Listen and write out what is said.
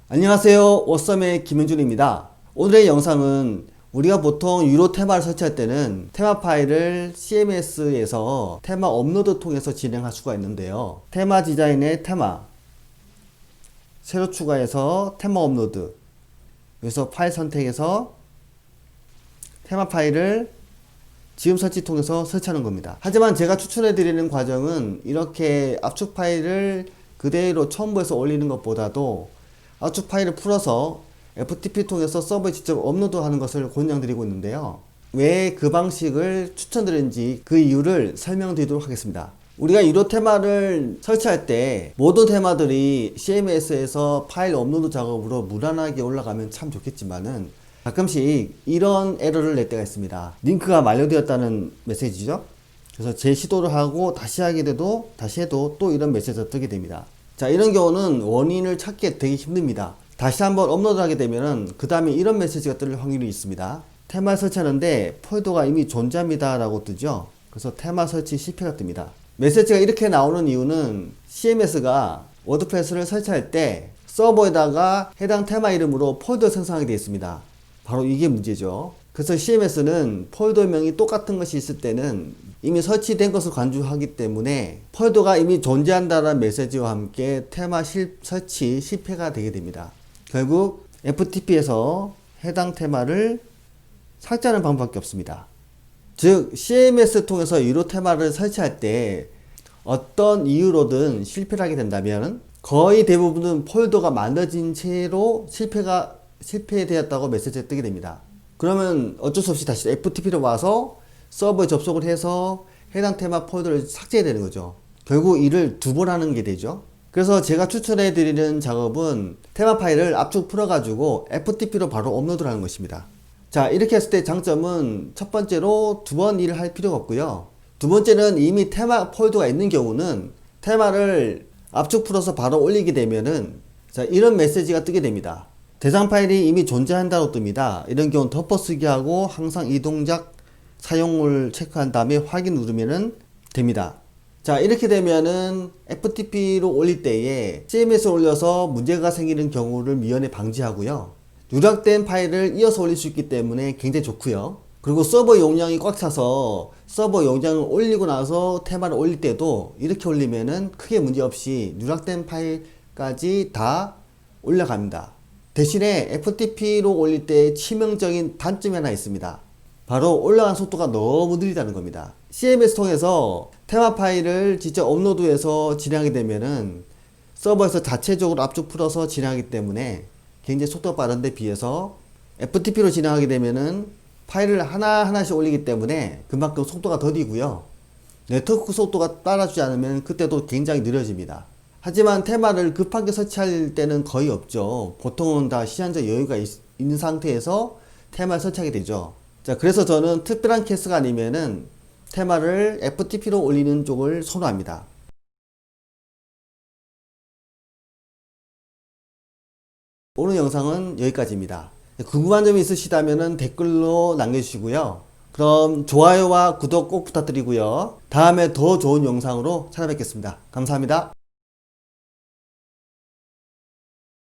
안녕하세요. 워썸의 김현준입니다. 오늘의 영상은 우리가 보통 유로 테마를 설치할 때는 테마 파일을 CMS에서 테마 업로드 통해서 진행할 수가 있는데요. 테마 디자인의 테마 새로 추가해서 테마 업로드, 여기서 파일 선택해서 테마 파일을 지음 설치 통해서 설치하는 겁니다. 하지만 제가 추천해 드리는 과정은 이렇게 압축 파일을 그대로 첨부해서 올리는 것보다도 압축 파일을 풀어서 FTP 통해서 서버에 직접 업로드하는 것을 권장드리고 있는데요. 왜 그 방식을 추천드리는지 그 이유를 설명드리도록 하겠습니다. 우리가 유로 테마를 설치할 때 모든 테마들이 CMS에서 파일 업로드 작업으로 무난하게 올라가면 참 좋겠지만은 가끔씩 이런 에러를 낼 때가 있습니다. 링크가 만료되었다는 메시지죠. 그래서 재시도를 하고 다시 해도 또 이런 메시지가 뜨게 됩니다. 자, 이런 경우는 원인을 찾기 되게 힘듭니다. 다시 한번 업로드 하게 되면은 그 다음에 이런 메시지가 뜰 확률이 있습니다. 테마 설치하는데 폴더가 이미 존재합니다 라고 뜨죠. 그래서 테마 설치 실패가 뜹니다. 메시지가 이렇게 나오는 이유는 CMS가 워드프레스를 설치할 때 서버에다가 해당 테마 이름으로 폴더 생성하게 되어 있습니다. 바로 이게 문제죠. 그래서 CMS는 폴더명이 똑같은 것이 있을 때는 이미 설치된 것을 간주하기 때문에 폴더가 이미 존재한다는 메시지와 함께 테마 설치 실패가 되게 됩니다. 결국 FTP에서 해당 테마를 삭제하는 방법밖에 없습니다. 즉 CMS 통해서 유로 테마를 설치할 때 어떤 이유로든 실패를 하게 된다면 거의 대부분은 폴더가 만들어진 채로 실패되었다고 메시지가 뜨게 됩니다. 그러면 어쩔 수 없이 다시 FTP로 와서 서버에 접속을 해서 해당 테마 폴더를 삭제해야 되는 거죠. 결국 일을 두 번 하는 게 되죠. 그래서 제가 추천해 드리는 작업은 테마 파일을 압축 풀어 가지고 FTP로 바로 업로드를 하는 것입니다. 자, 이렇게 했을 때 장점은 첫 번째로 두 번 일을 할 필요가 없고요. 두 번째는 이미 테마 폴더가 있는 경우는 테마를 압축 풀어서 바로 올리게 되면은 자, 이런 메시지가 뜨게 됩니다. 대상 파일이 이미 존재한다고 뜹니다. 이런 경우는 덮어쓰기 하고 항상 이 동작 사용을 체크한 다음에 확인 누르면은 됩니다. 자, 이렇게 되면은 FTP로 올릴 때에 CMS에 올려서 문제가 생기는 경우를 미연에 방지하고요. 누락된 파일을 이어서 올릴 수 있기 때문에 굉장히 좋고요. 그리고 서버 용량이 꽉 차서 서버 용량을 올리고 나서 테마를 올릴 때도 이렇게 올리면은 크게 문제 없이 누락된 파일까지 다 올라갑니다. 대신에 FTP로 올릴 때 치명적인 단점이 하나 있습니다. 바로 올라가는 속도가 너무 느리다는 겁니다. CMS 통해서 테마 파일을 직접 업로드해서 진행하게 되면은 서버에서 자체적으로 압축 풀어서 진행하기 때문에 굉장히 속도가 빠른데 비해서 FTP로 진행하게 되면은 파일을 하나하나씩 올리기 때문에 그만큼 속도가 더디고요. 네트워크 속도가 따라주지 않으면 그때도 굉장히 느려집니다. 하지만 테마를 급하게 설치할 때는 거의 없죠. 보통은 다 시간적 여유가 있는 상태에서 테마를 설치하게 되죠. 자, 그래서 저는 특별한 케이스가 아니면은 테마를 FTP로 올리는 쪽을 선호합니다. 오늘 영상은 여기까지입니다. 궁금한 점이 있으시다면 댓글로 남겨주시고요. 그럼 좋아요와 구독 꼭 부탁드리고요. 다음에 더 좋은 영상으로 찾아뵙겠습니다. 감사합니다.